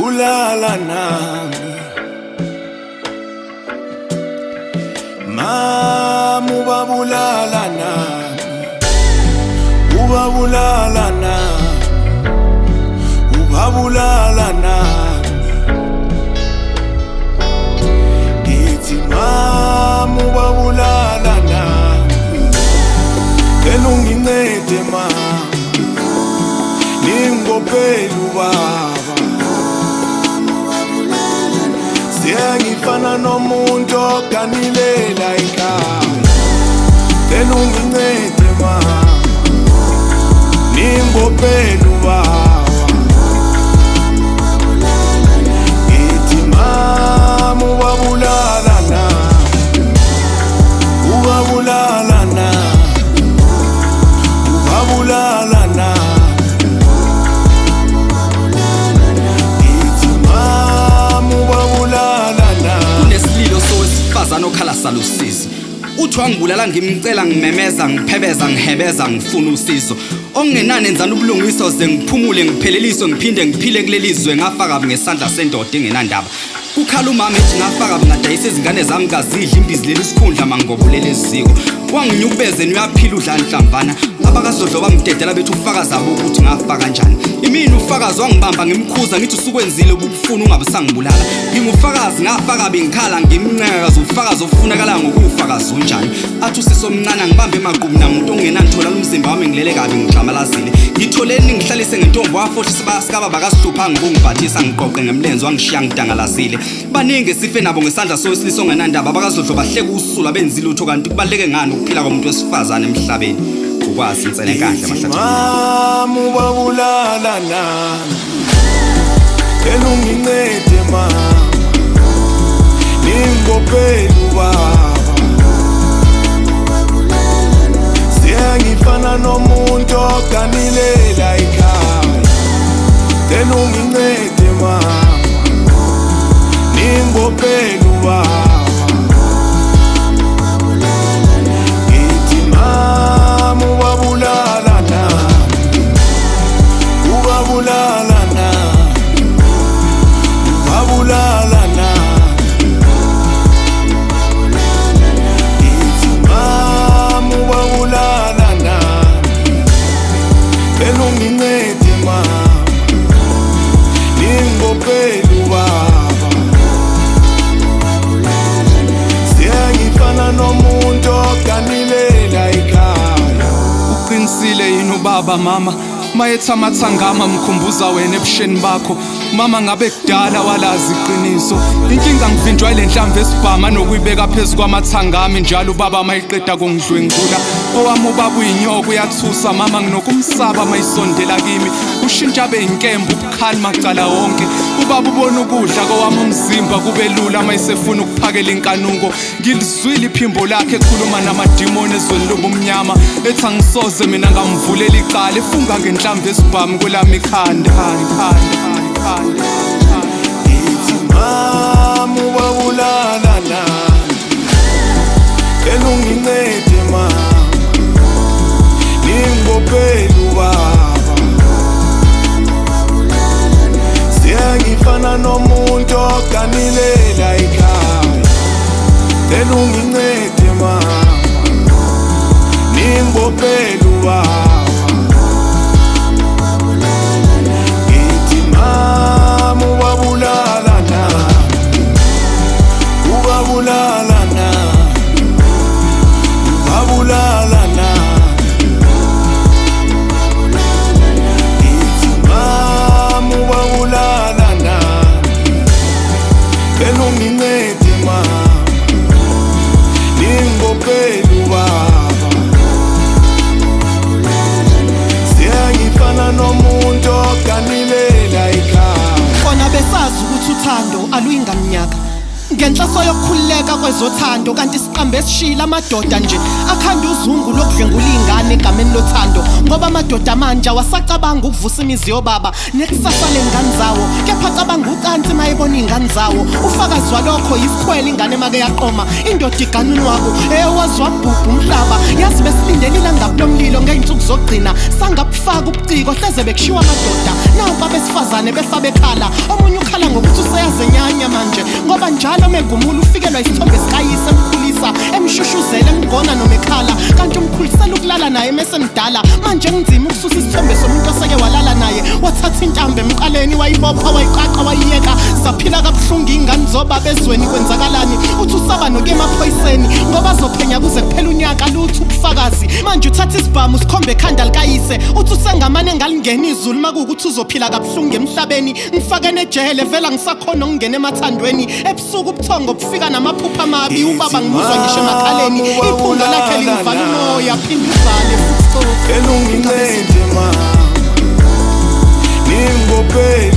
ulala nami mama ubabulala nami ubabulala nami ubabulala nami ngithi mama ubabulala nami elungincede mama ningophela ubaba siyangifana nomuntu oganilela ekhaya elungincede mama ningophela ubaba ngithi mama ubabulala nami ubabulala nami ubabulala nami Okhala salusizo uthi wangibulala ngimcela ngimemeza ngiphebeza ngihebeza ngifuna usizo ongenani enzana ubulungiso ze ngiphumule ngipheleliswe ngiphinde ngiphile kulelizwe ngafaka ngesandla sendoda engenandaba kukhala umama ethi ngafaka ngadayisa izingane zami ngazidla imbizi lelisikhundla mangobulele eziko wanginyukubezeni uyaphila udlanhlamvana abakazodlo bangidedela bethi ufaka zabo ukuthi ngafaka kanjani imini ufakazi wangibamba ngimkhuza ngithi usukwenzile ubufuna ungabusangibulala ngingufakazi ngafaka bengikhala ngimnceka ufakazi ofunakala ngokufakazi unjani athi usisomncane ngibambe emaqhubu namuntu ongenanthola umzimba wami ngilele kabi ngixamalazile ngitholeni ngihlalise ngentombo wafohlisa basikaba bakasihlupha ngibungibhathisa ngiqoqe ngemlenze wangishiya ngidangalazile baningi sife nabo ngesandla sowesilisa ongenandaba abakazodlo bahleka usula benzile utho kanti kubaleke ngani ukuphila komuntu wesifazane emhlabeni ukwazi insele kahle amahlathi mama ubabulala nami elungincede mama ningophela ubaba siyangifana nomuntu oganilela ekhaya elungincede mama ningophela ubaba ubabulala nami ubabulala nami ubabulala nami ithi mama ubabulala nami elungincede mama ningophela ubaba siyangifana nomuntu oganilela ekhaya uqinisile yini ubaba mama mayethi amathangama mkhumbuza wena ebusheni bakho mama ngabe kudala walazi iqiniso inkinga ngivinjwa ile nhlamvu esibhama nokuyibeka phezulu kwamathangami njalo ubaba mayiqeda kungidlwengula owami ubaba uyinyoko uyathusa mama nginokumsaba mayisondela kimi ushintsha beyinkemba ubukhali macala wonke ubaba ubona ukudla kowami umzimba kube lula mayisefuna ukuphakela inkanuko ngilizwile iphimbo lakhe ekhuluma namadimoni ezweni lobumnyama ethi angisoze mina ngamvulela icala efunga ngenhlamvu esibhama kwelami ikhanda ithi mama ubabulala nami elungincede mama ningophela ubaba siyangifana nomuntu oganilela ekhaya elungincede mama ningophela ubaba mama ubabulala nami ubabulala ngenhloso yokukhululeka kwezothando, kanti siqambe esishila amadoda nje akhanda uzungu lokudlengula ingane egameni lothando, ngoba amadoda manje awasacabanga ukuvusa imizi yobaba nekusasa lengane zawo, kepha cabanga ucansi mayebona ingane zawo. Ufakazi walokho yisikhwele ingane make yaqoma indoda iganuni wabo eyowazwa bhubhu umhlaba, yazi besilindele ilanga lomlilo ngey'nsuku zokugcina sangabufaka ubuciko hleze bekushiwa amadoda nampa besifazane befa bekhala. Omunye ukhala ngokuthi useyazenyanya manje, ngoba njalo megumula ufikelwa isithombe sikayise emkhulisa emshushuzela emgona noma ekhala, kanti umkhulisela ukulala naye mesemdala. Manje kunzima ukususa isithombe somuntu oseke walala naye, wathatha intambo emqaleni wayibopha wayiqaqa wayiyeka, saphila kabuhlungu ingane zobaba ezweni kwenzakalani. Uthi usaba nokuya emaphoyiseni ngoba azophenya kuze kuphela unyaka lutho ubufakazi. Manje uthatha isibhamu sikhombe ekhanda likayise, uthi usengamane engalingena izulu makuwukuthi uzophila kabuhlungu emhlabeni. Ngifake nejele vela ngisakhona ukungena emathandweni ebusuku ubuthongo bufika namaphupha amabi, ubaba ngimuzwa ngisho emakhaleni, iphunga lakhe lingivala umoya phinde uvale futhi elungincede mama, ningibophe